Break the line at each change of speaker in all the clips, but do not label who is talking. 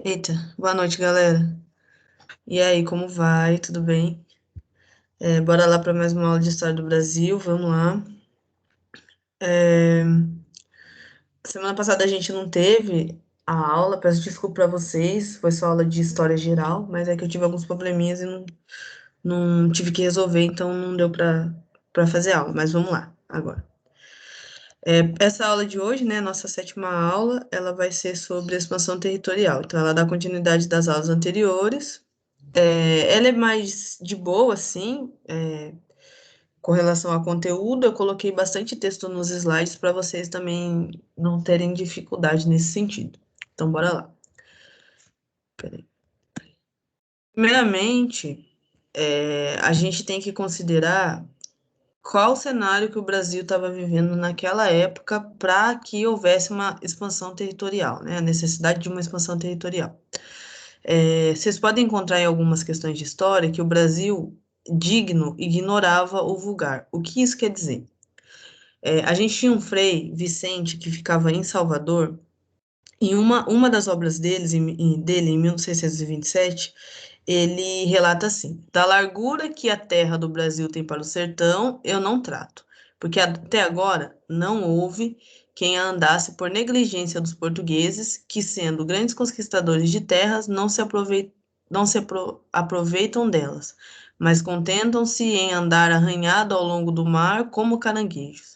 Eita, boa noite, galera. E aí, como vai? Tudo bem? Bora lá para mais uma aula de História do Brasil, vamos lá. É, Semana passada a gente não teve a aula, peço desculpa para vocês, foi só aula de História Geral, mas é que eu tive alguns probleminhas e não tive que resolver, então não deu para fazer aula, mas vamos lá, agora. Essa aula de hoje, né, nossa sétima aula, ela vai ser sobre expansão territorial, então ela dá continuidade das aulas anteriores. Ela é mais de boa, assim, com relação ao conteúdo. Eu coloquei bastante texto nos slides para vocês também não terem dificuldade nesse sentido. Então, bora lá. Peraí. Primeiramente, a gente tem que considerar qual o cenário que o Brasil estava vivendo naquela época para que houvesse uma expansão territorial, né? A necessidade de uma expansão territorial. Vocês podem encontrar em algumas questões de história que o Brasil digno ignorava o vulgar. O que isso quer dizer? A gente tinha um Frei Vicente que ficava em Salvador, e uma das obras dele, em 1627, ele relata assim: da largura que a terra do Brasil tem para o sertão, eu não trato, porque até agora não houve quem a andasse por negligência dos portugueses, que, sendo grandes conquistadores de terras, não se aproveitam delas, mas contentam-se em andar arranhado ao longo do mar como caranguejos.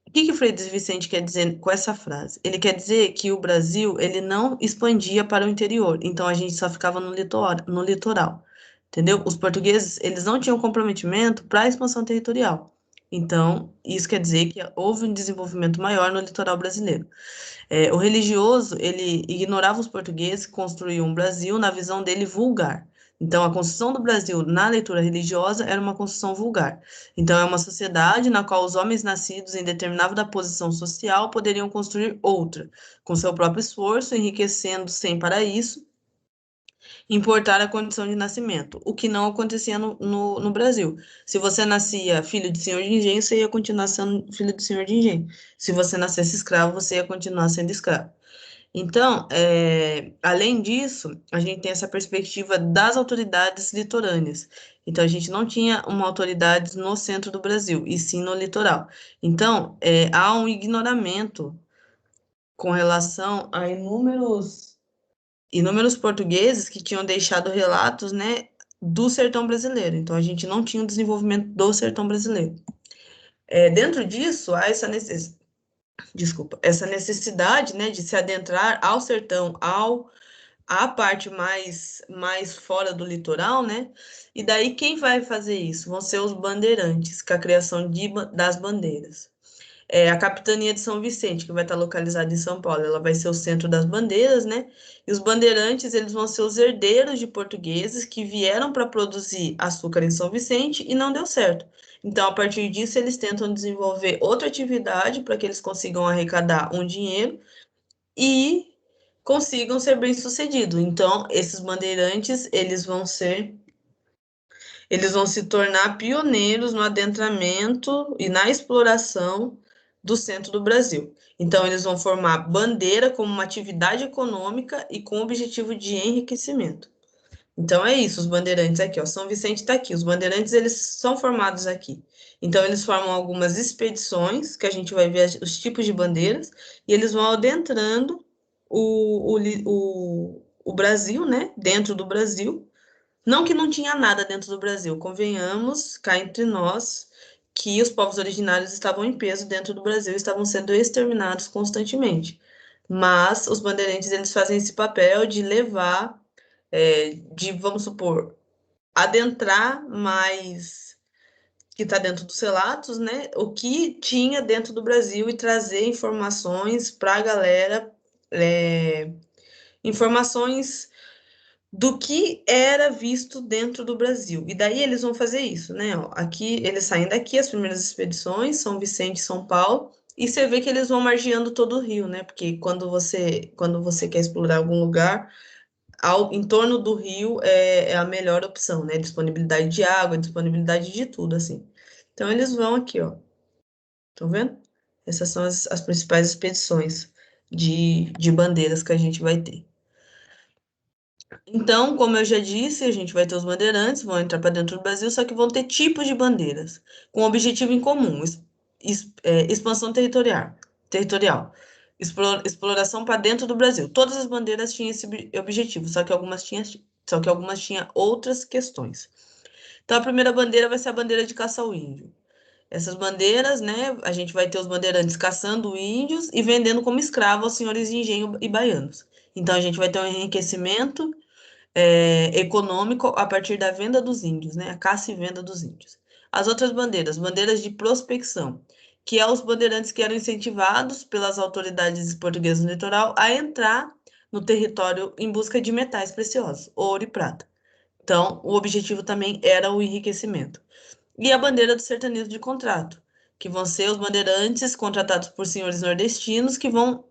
O que Frei Vicente quer dizer com essa frase? Ele quer dizer que o Brasil ele não expandia para o interior, então a gente só ficava no litoral, entendeu? Os portugueses eles não tinham comprometimento para a expansão territorial. Então, isso quer dizer que houve um desenvolvimento maior no litoral brasileiro. O religioso, ele ignorava os portugueses que construíam o Brasil na visão dele vulgar. Então, a construção do Brasil na leitura religiosa era uma construção vulgar. Então, é uma sociedade na qual os homens nascidos em determinada posição social poderiam construir outra, com seu próprio esforço, enriquecendo sem para isso importar a condição de nascimento, o que não acontecia no Brasil. Se você nascia filho de senhor de engenho, você ia continuar sendo filho de senhor de engenho. Se você nascesse escravo, você ia continuar sendo escravo. Então, além disso, a gente tem essa perspectiva das autoridades litorâneas. Então, a gente não tinha uma autoridade no centro do Brasil, e sim no litoral. Então, há um ignoramento com relação a inúmeros portugueses que tinham deixado relatos, né, do sertão brasileiro. Então, a gente não tinha o desenvolvimento do sertão brasileiro. Dentro disso, há essa necessidade, né, de se adentrar ao sertão, à parte mais fora do litoral, né? E daí quem vai fazer isso? Vão ser os bandeirantes, com a criação das bandeiras. A capitania de São Vicente, que vai estar localizada em São Paulo, ela vai ser o centro das bandeiras, né? E os bandeirantes, eles vão ser os herdeiros de portugueses que vieram para produzir açúcar em São Vicente e não deu certo. Então, a partir disso, eles tentam desenvolver outra atividade para que eles consigam arrecadar um dinheiro e consigam ser bem-sucedidos. Então, esses bandeirantes, eles vão se tornar pioneiros no adentramento e na exploração do centro do Brasil. Então, eles vão formar bandeira como uma atividade econômica e com o objetivo de enriquecimento. Então, é isso, os bandeirantes aqui, ó. São Vicente está aqui. Os bandeirantes, eles são formados aqui. Então, eles formam algumas expedições, que a gente vai ver os tipos de bandeiras, e eles vão adentrando o Brasil, né? Dentro do Brasil, não que não tinha nada dentro do Brasil, convenhamos, cá entre nós, que os povos originários estavam em peso dentro do Brasil, estavam sendo exterminados constantemente. Mas os bandeirantes, eles fazem esse papel de levar, vamos supor, adentrar mais, que está dentro dos relatos, né, o que tinha dentro do Brasil e trazer informações para a galera, informações do que era visto dentro do Brasil. E daí eles vão fazer isso, né? Ó, aqui eles saem daqui, as primeiras expedições, São Vicente e São Paulo, e você vê que eles vão margeando todo o rio, né? Porque quando você quer explorar algum lugar, em torno do rio é a melhor opção, né? Disponibilidade de água, disponibilidade de tudo, assim. Então eles vão aqui, ó. Estão vendo? Essas são as principais expedições de bandeiras que a gente vai ter. Então, como eu já disse, a gente vai ter os bandeirantes, vão entrar para dentro do Brasil, só que vão ter tipos de bandeiras, com objetivo em comum, expansão territorial, exploração para dentro do Brasil. Todas as bandeiras tinham esse objetivo, só que algumas tinham outras questões. Então, a primeira bandeira vai ser a bandeira de caça ao índio. Essas bandeiras, né, a gente vai ter os bandeirantes caçando índios e vendendo como escravo aos senhores de engenho e baianos. Então, a gente vai ter um enriquecimento econômico a partir da venda dos índios, né? A caça e venda dos índios. As outras bandeiras, bandeiras de prospecção, que é os bandeirantes que eram incentivados pelas autoridades portuguesas no litoral a entrar no território em busca de metais preciosos, ouro e prata. Então, o objetivo também era o enriquecimento. E a bandeira do sertanejo de contrato, que vão ser os bandeirantes contratados por senhores nordestinos que vão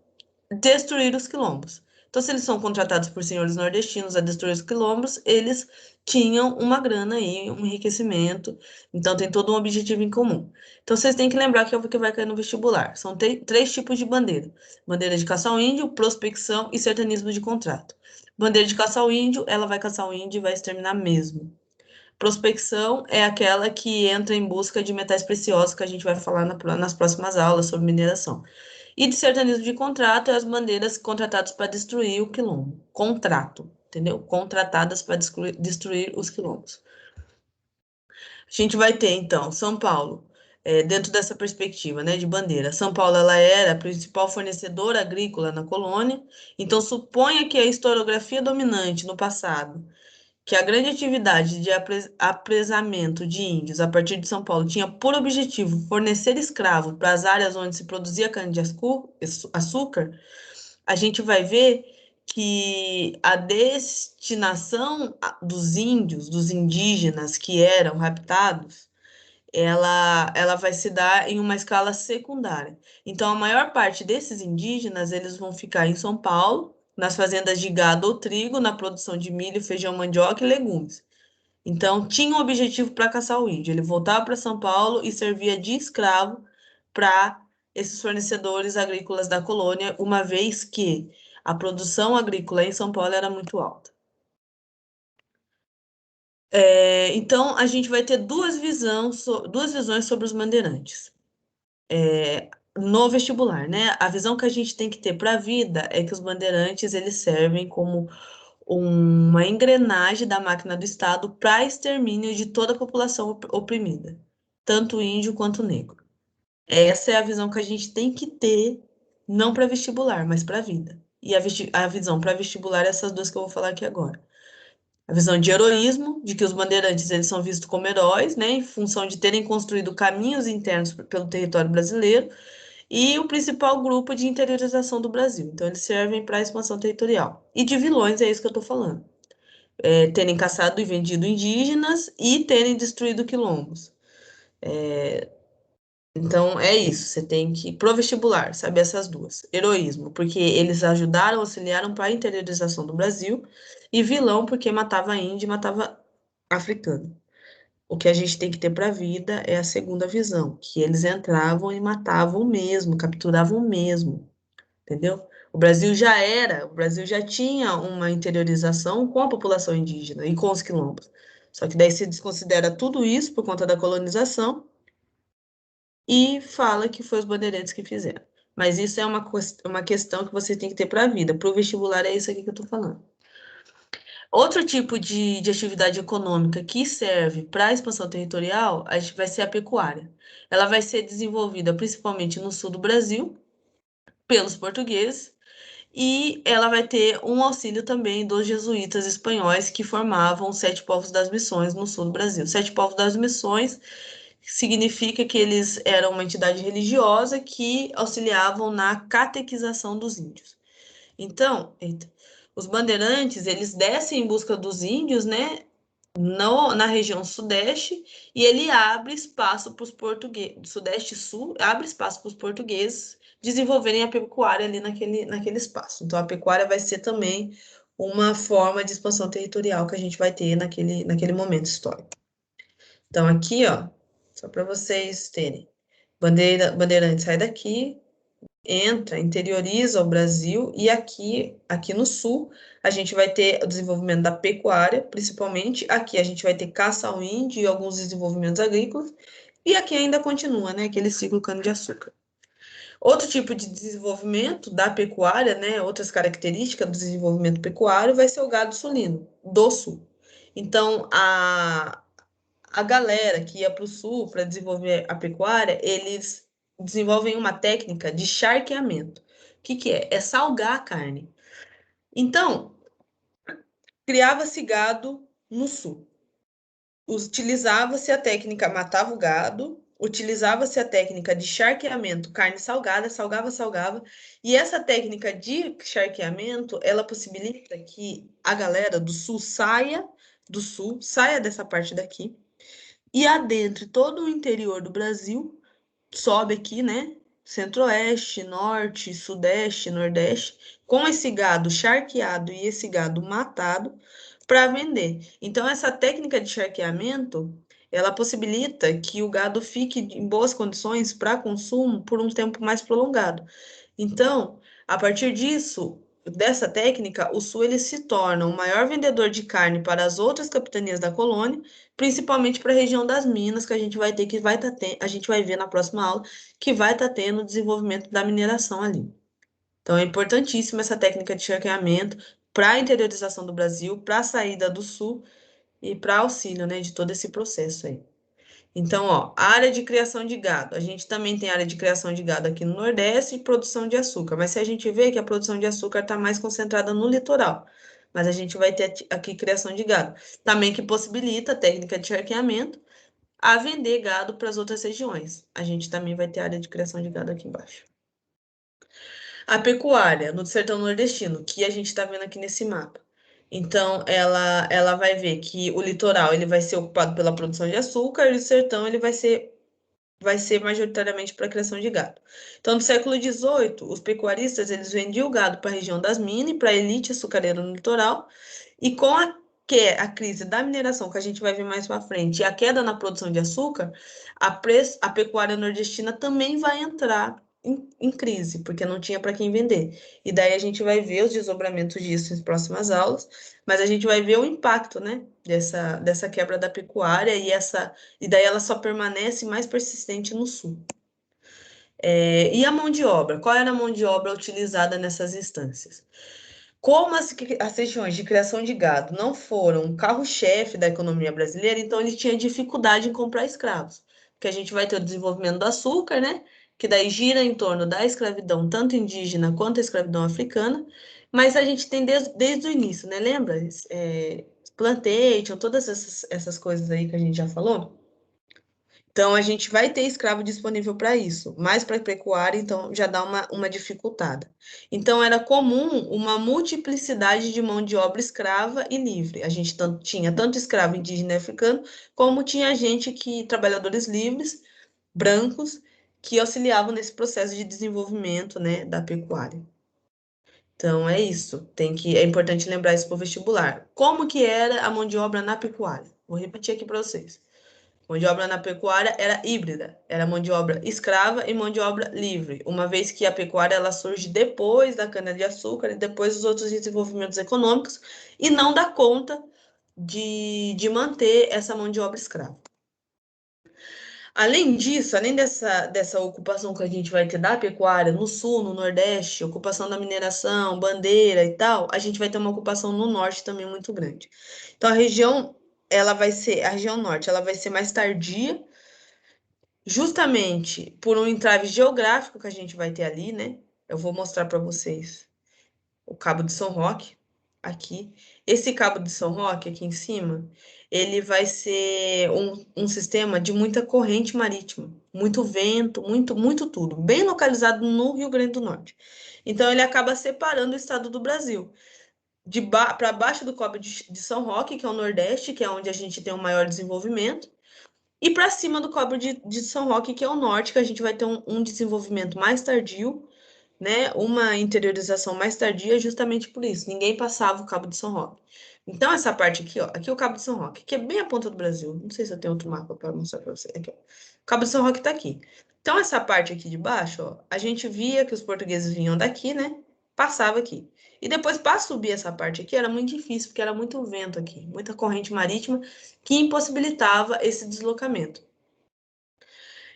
destruir os quilombos. Então, se eles são contratados por senhores nordestinos a destruir os quilombos, eles tinham uma grana aí, um enriquecimento. Então, tem todo um objetivo em comum. Então, vocês têm que lembrar que é o que vai cair no vestibular. São três tipos de bandeira: bandeira de caça ao índio, prospecção e sertanismo de contrato. Bandeira de caça ao índio, ela vai caçar o índio e vai exterminar mesmo. Prospecção é aquela que entra em busca de metais preciosos, que a gente vai falar nas próximas aulas sobre mineração. E de sertanismo de contrato é as bandeiras contratadas para destruir o quilombo. Contrato, entendeu? Contratadas para destruir os quilombos. A gente vai ter, então, São Paulo, dentro dessa perspectiva, né, de bandeira. São Paulo, ela era a principal fornecedora agrícola na colônia, então suponha que a historiografia dominante no passado, que a grande atividade de apresamento de índios a partir de São Paulo tinha por objetivo fornecer escravo para as áreas onde se produzia cana-de-açúcar, a gente vai ver que a destinação dos índios, dos indígenas que eram raptados, ela vai se dar em uma escala secundária. Então, a maior parte desses indígenas, eles vão ficar em São Paulo, nas fazendas de gado ou trigo, na produção de milho, feijão, mandioca e legumes. Então, tinha um objetivo para caçar o índio. Ele voltava para São Paulo e servia de escravo para esses fornecedores agrícolas da colônia, uma vez que a produção agrícola em São Paulo era muito alta. Então, a gente vai ter duas visões sobre os bandeirantes no vestibular, né? A visão que a gente tem que ter para a vida é que os bandeirantes eles servem como uma engrenagem da máquina do Estado para extermínio de toda a população oprimida, tanto índio quanto negro. Essa é a visão que a gente tem que ter, não para vestibular, mas para a vida. E a visão para vestibular é essas duas que eu vou falar aqui agora. A visão de heroísmo, de que os bandeirantes eles são vistos como heróis, né, em função de terem construído caminhos internos pelo território brasileiro, e o principal grupo de interiorização do Brasil. Então, eles servem para a expansão territorial. E de vilões, é isso que eu estou falando. Terem caçado e vendido indígenas e terem destruído quilombos. Então, é isso. Você tem que, pro vestibular, saber essas duas. Heroísmo, porque eles ajudaram, auxiliaram para a interiorização do Brasil. E vilão, porque matava índio e matava africano. O que a gente tem que ter para a vida é a segunda visão, que eles entravam e matavam mesmo, capturavam mesmo, entendeu? O Brasil já tinha uma interiorização com a população indígena e com os quilombos. Só que daí se desconsidera tudo isso por conta da colonização e fala que foi os bandeirantes que fizeram. Mas isso é uma questão que você tem que ter para a vida. Para o vestibular é isso aqui que eu estou falando. Outro tipo de atividade econômica que serve para a expansão territorial vai ser a pecuária. Ela vai ser desenvolvida principalmente no sul do Brasil, pelos portugueses, e ela vai ter um auxílio também dos jesuítas espanhóis que formavam os Sete Povos das Missões no sul do Brasil. Sete Povos das Missões significa que eles eram uma entidade religiosa que auxiliavam na catequização dos índios. Então, os bandeirantes, eles descem em busca dos índios, né, na região sudeste, e ele abre espaço para os portugueses, sudeste e sul, abre espaço para os portugueses desenvolverem a pecuária ali naquele espaço. Então, a pecuária vai ser também uma forma de expansão territorial que a gente vai ter naquele momento histórico. Então, aqui, ó, só para vocês terem, bandeirante sai daqui, interioriza o Brasil, e aqui no sul, a gente vai ter o desenvolvimento da pecuária, principalmente. Aqui a gente vai ter caça ao índio e alguns desenvolvimentos agrícolas, e aqui ainda continua, né, aquele ciclo cana-de-açúcar. Outro tipo de desenvolvimento da pecuária, né, outras características do desenvolvimento pecuário, vai ser o gado suíno, do sul. Então, a galera que ia para o sul para desenvolver a pecuária, eles desenvolvem uma técnica de charqueamento. O que, que é? É salgar a carne. Então, criava-se gado no sul. Utilizava-se a técnica, matava o gado, utilizava-se a técnica de charqueamento, carne salgada, salgava, e essa técnica de charqueamento, ela possibilita que a galera do sul, saia dessa parte daqui, e adentre todo o interior do Brasil, sobe aqui, né? Centro-Oeste, Norte, Sudeste, Nordeste, com esse gado charqueado e esse gado matado para vender. Então, essa técnica de charqueamento, ela possibilita que o gado fique em boas condições para consumo por um tempo mais prolongado. Então, a partir disso, dessa técnica, o Sul ele se torna o maior vendedor de carne para as outras capitanias da colônia, principalmente para a região das Minas, que a gente vai ter a gente vai ver na próxima aula que vai estar tendo o desenvolvimento da mineração ali. Então é importantíssima essa técnica de charqueamento para a interiorização do Brasil, para a saída do Sul e para auxílio, né, de todo esse processo aí. Então, ó, área de criação de gado. A gente também tem área de criação de gado aqui no Nordeste e produção de açúcar. Mas se a gente vê que a produção de açúcar está mais concentrada no litoral. Mas a gente vai ter aqui criação de gado. Também que possibilita a técnica de charqueamento a vender gado para as outras regiões. A gente também vai ter área de criação de gado aqui embaixo. A pecuária no sertão nordestino, que a gente está vendo aqui nesse mapa. Então, ela vai ver que o litoral ele vai ser ocupado pela produção de açúcar e o sertão ele vai ser majoritariamente para a criação de gado. Então, no século XVIII, os pecuaristas eles vendiam o gado para a região das minas e para a elite açucareira no litoral, e com a crise da mineração, que a gente vai ver mais para frente, e a queda na produção de açúcar, a pecuária nordestina também vai entrar em crise, porque não tinha para quem vender. E daí a gente vai ver os desdobramentos disso nas próximas aulas, mas a gente vai ver o impacto, né, dessa quebra da pecuária e daí ela só permanece mais persistente no sul. E a mão de obra? Qual era a mão de obra utilizada nessas instâncias? Como as regiões de criação de gado não foram o carro-chefe da economia brasileira, então ele tinha dificuldade em comprar escravos. Porque a gente vai ter o desenvolvimento do açúcar, né? Que daí gira em torno da escravidão, tanto indígena quanto a escravidão africana. Mas a gente tem desde o início, né? Lembra? Plantation, todas essas coisas aí que a gente já falou. Então, a gente vai ter escravo disponível para isso, mas para pecuária, então, já dá uma dificultada. Então, era comum uma multiplicidade de mão de obra escrava e livre. A gente tinha tanto escravo indígena e africano, como tinha gente trabalhadores livres, brancos, que auxiliavam nesse processo de desenvolvimento, né, da pecuária. Então, é isso. É importante lembrar isso para o vestibular. Como que era a mão de obra na pecuária? Vou repetir aqui para vocês. Mão de obra na pecuária era híbrida, era mão de obra escrava e mão de obra livre, uma vez que a pecuária ela surge depois da cana-de-açúcar e depois dos outros desenvolvimentos econômicos e não dá conta de manter essa mão de obra escrava. Além disso, além dessa ocupação que a gente vai ter da pecuária no sul, no nordeste, ocupação da mineração, bandeira e tal, a gente vai ter uma ocupação no norte também muito grande. Então, a região norte, ela vai ser mais tardia, justamente por um entrave geográfico que a gente vai ter ali, né? Eu vou mostrar para vocês o Cabo de São Roque, aqui. Esse Cabo de São Roque, aqui em cima, ele vai ser um sistema de muita corrente marítima, muito vento, muito tudo, bem localizado no Rio Grande do Norte. Então, ele acaba separando o estado do Brasil. Para baixo do Cabo de São Roque, que é o Nordeste, que é onde a gente tem o maior desenvolvimento, e para cima do Cabo de São Roque, que é o norte, que a gente vai ter um desenvolvimento mais tardio, né? Uma interiorização mais tardia, justamente por isso. Ninguém passava o Cabo de São Roque. Então, essa parte aqui, ó, aqui é o Cabo de São Roque, que é bem a ponta do Brasil. Não sei se eu tenho outro mapa para mostrar para você. Aqui, ó. O Cabo de São Roque está aqui. Então, essa parte aqui de baixo, ó, a gente via que os portugueses vinham daqui, né? Passava aqui. E depois, para subir essa parte aqui, era muito difícil, porque era muito vento aqui, muita corrente marítima, que impossibilitava esse deslocamento.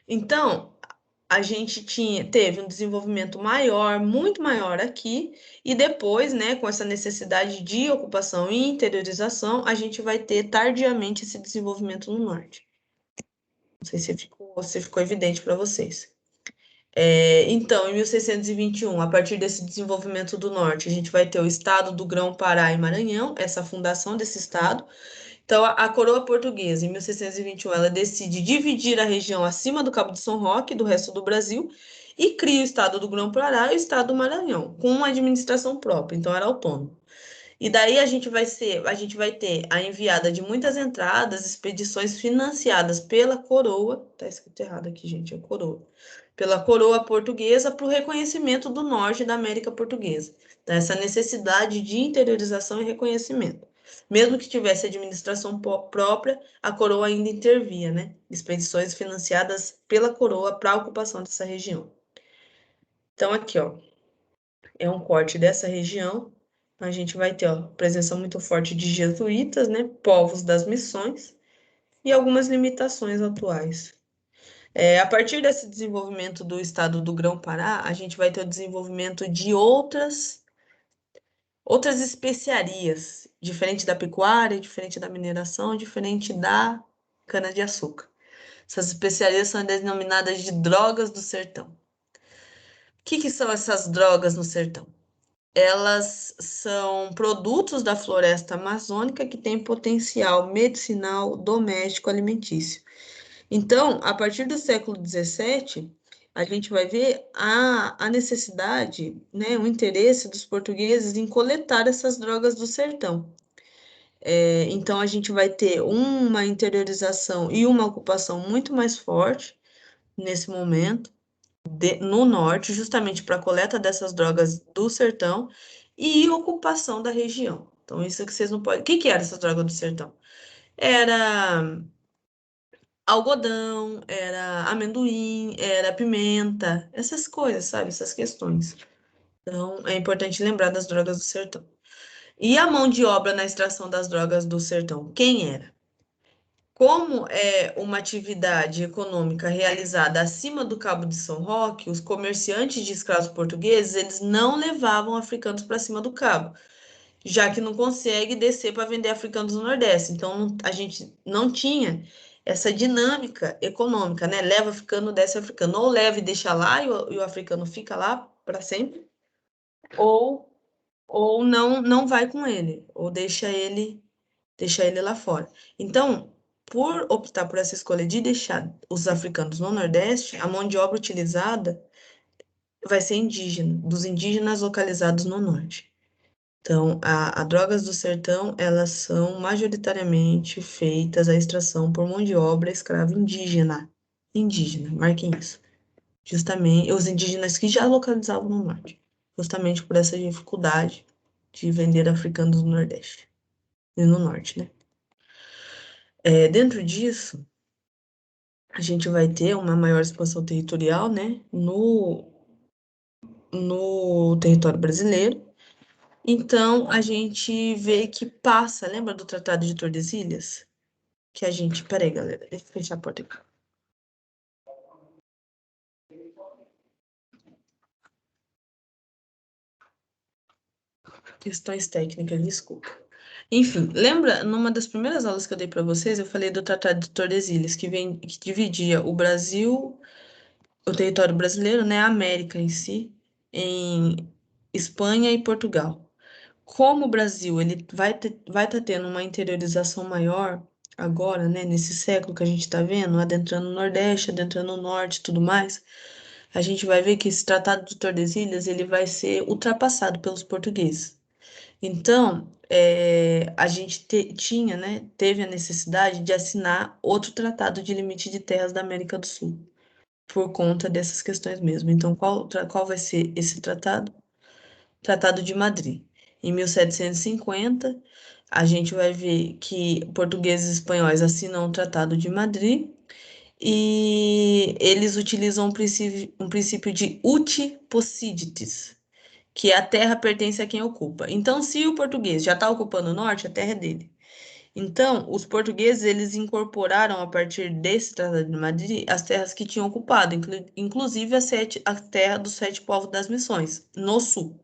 Então, a gente teve um desenvolvimento maior, muito maior aqui, e depois, né, com essa necessidade de ocupação e interiorização, a gente vai ter tardiamente esse desenvolvimento no norte. Não sei se ficou evidente para vocês. Então, em 1621, a partir desse desenvolvimento do norte, a gente vai ter o estado do Grão-Pará e Maranhão, essa fundação desse estado. Então, a coroa portuguesa, em 1621, ela decide dividir a região acima do Cabo de São Roque do resto do Brasil e cria o estado do Grão-Pará e o estado do Maranhão, com uma administração própria, então era autônomo. E daí a gente vai ter a enviada de muitas entradas, expedições financiadas pela coroa, tá escrito errado aqui, gente, é coroa, pela coroa portuguesa para o reconhecimento do norte da América Portuguesa. Então, essa necessidade de interiorização e reconhecimento. Mesmo que tivesse administração própria, a coroa ainda intervia, né? Expedições financiadas pela coroa para a ocupação dessa região. Então, aqui, ó, é um corte dessa região. A gente vai ter, ó, presença muito forte de jesuítas, né? Povos das missões e algumas limitações atuais. A partir desse desenvolvimento do estado do Grão-Pará, a gente vai ter o desenvolvimento de outras especiarias, diferente da pecuária, diferente da mineração, diferente da cana-de-açúcar. Essas especiarias são denominadas de drogas do sertão. O que são essas drogas no sertão? Elas são produtos da floresta amazônica que têm potencial medicinal, doméstico, alimentício. Então, a partir do século XVII, a gente vai ver a necessidade, né, o interesse dos portugueses em coletar essas drogas do sertão. Então, a gente vai ter uma interiorização e uma ocupação muito mais forte nesse momento, no norte, justamente para a coleta dessas drogas do sertão e ocupação da região. Então, isso que vocês não podem. O que eram essas drogas do sertão? Era algodão, era amendoim, era pimenta, essas coisas, sabe? Essas questões. Então, é importante lembrar das drogas do sertão. E a mão de obra na extração das drogas do sertão? Quem era? Como é uma atividade econômica realizada acima do Cabo de São Roque, os comerciantes de escravos portugueses, eles não levavam africanos para cima do cabo, já que não consegue descer para vender africanos no Nordeste. Então, a gente não tinha essa dinâmica econômica, né? Leva africano, desce africano. Ou leva e deixa lá e o africano fica lá para sempre, ou, ou não vai com ele, ou deixa ele lá fora. Então, por optar por essa escolha de deixar os africanos no Nordeste, a mão de obra utilizada vai ser indígena, dos indígenas localizados no Norte. Então, as drogas do sertão, elas são majoritariamente feitas a extração por mão de obra escrava indígena. Indígena, marquem isso. Justamente, os indígenas que já localizavam no norte. Justamente por essa dificuldade de vender africanos no Nordeste. E no norte, né? Dentro disso, a gente vai ter uma maior expansão territorial, né? No território brasileiro. Então, a gente vê que passa, lembra do Tratado de Tordesilhas? Que a gente. Peraí, galera, deixa eu fechar a porta aqui. Questões técnicas, desculpa. Enfim, lembra, numa das primeiras aulas que eu dei para vocês, eu falei do Tratado de Tordesilhas, que dividia o Brasil, o território brasileiro, né, a América em si, em Espanha e Portugal. Como o Brasil ele vai estar tendo uma interiorização maior agora, né, nesse século que a gente está vendo, adentrando o Nordeste, adentrando o Norte e tudo mais, a gente vai ver que esse Tratado de Tordesilhas ele vai ser ultrapassado pelos portugueses. Então, a gente tinha, né, teve a necessidade de assinar outro tratado de limite de terras da América do Sul, por conta dessas questões mesmo. Então, qual vai ser esse tratado? Tratado de Madrid. Em 1750, a gente vai ver que portugueses e espanhóis assinam o Tratado de Madrid e eles utilizam um princípio de uti possidetis, que a terra pertence a quem ocupa. Então, se o português já está ocupando o norte, a terra é dele. Então, os portugueses eles incorporaram a partir desse Tratado de Madrid as terras que tinham ocupado, inclusive a terra dos sete povos das missões, no sul.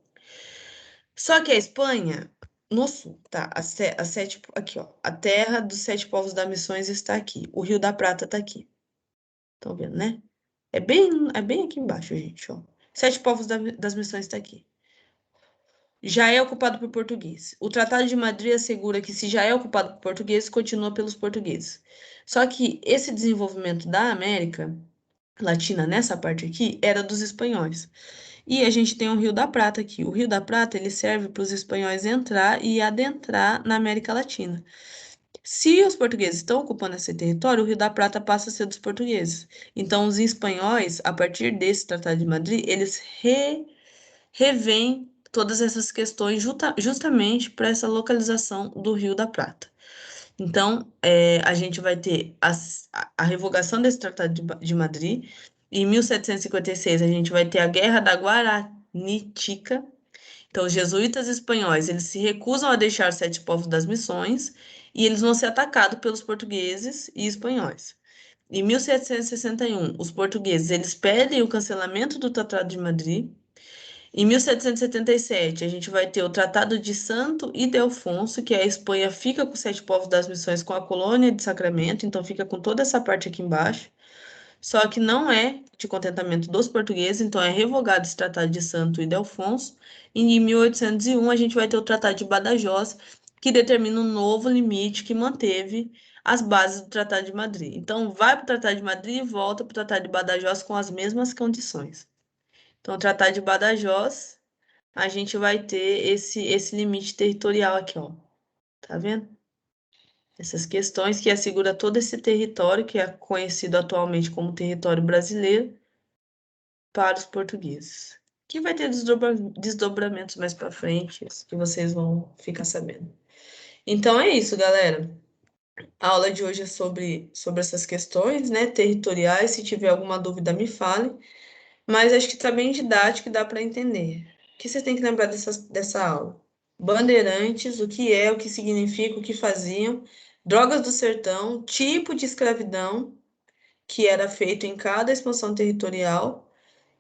Só que a Espanha, no sul, tá? Aqui, ó, a terra dos sete povos das missões está aqui. O Rio da Prata está aqui. Estão vendo, né? É bem aqui embaixo, gente, ó. Sete povos das missões está aqui. Já é ocupado por portugueses. O Tratado de Madrid assegura que, se já é ocupado por portugueses, continua pelos portugueses. Só que esse desenvolvimento da América Latina, nessa parte aqui, era dos espanhóis. E a gente tem o Rio da Prata aqui. O Rio da Prata, ele serve para os espanhóis entrar e adentrar na América Latina. Se os portugueses estão ocupando esse território, o Rio da Prata passa a ser dos portugueses. Então, os espanhóis, a partir desse Tratado de Madrid, eles revêem todas essas questões justamente para essa localização do Rio da Prata. Então, a gente vai ter a revogação desse Tratado de Madrid. Em 1756, a gente vai ter a Guerra da Guaranitica. Então, os jesuítas espanhóis, eles se recusam a deixar os sete povos das missões e eles vão ser atacados pelos portugueses e espanhóis. Em 1761, os portugueses, eles pedem o cancelamento do Tratado de Madrid. Em 1777, a gente vai ter o Tratado de Santo Ildefonso, que a Espanha fica com os sete povos das missões com a colônia de Sacramento, então fica com toda essa parte aqui embaixo. Só que não é de contentamento dos portugueses, então é revogado esse Tratado de Santo Ildefonso. E em 1801, a gente vai ter o Tratado de Badajoz, que determina um novo limite que manteve as bases do Tratado de Madrid. Então, vai para o Tratado de Madrid e volta para o Tratado de Badajoz com as mesmas condições. Então, o Tratado de Badajoz, a gente vai ter esse limite territorial aqui, ó. Tá vendo? Essas questões que assegura todo esse território, que é conhecido atualmente como território brasileiro, para os portugueses. Que vai ter desdobramentos mais para frente, que vocês vão ficar sabendo. Então é isso, galera. A aula de hoje é sobre essas questões, né, territoriais. Se tiver alguma dúvida, me fale. Mas acho que está bem didático e dá para entender. O que você tem que lembrar dessa aula? Bandeirantes, o que é, o que significa, o que faziam, drogas do sertão, tipo de escravidão que era feito em cada expansão territorial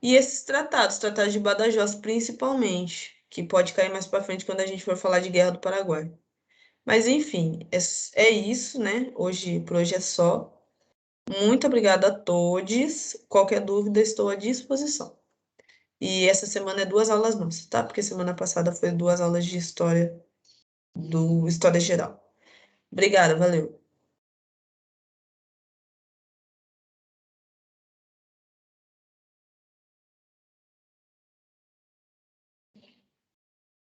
e esses tratados de Badajoz principalmente, que pode cair mais para frente quando a gente for falar de Guerra do Paraguai. Mas enfim, é isso, né? Por hoje é só. Muito obrigada a todos. Qualquer dúvida, estou à disposição. E essa semana é 2 aulas nossas, tá? Porque semana passada foi 2 aulas de história, do História Geral. Obrigada, valeu.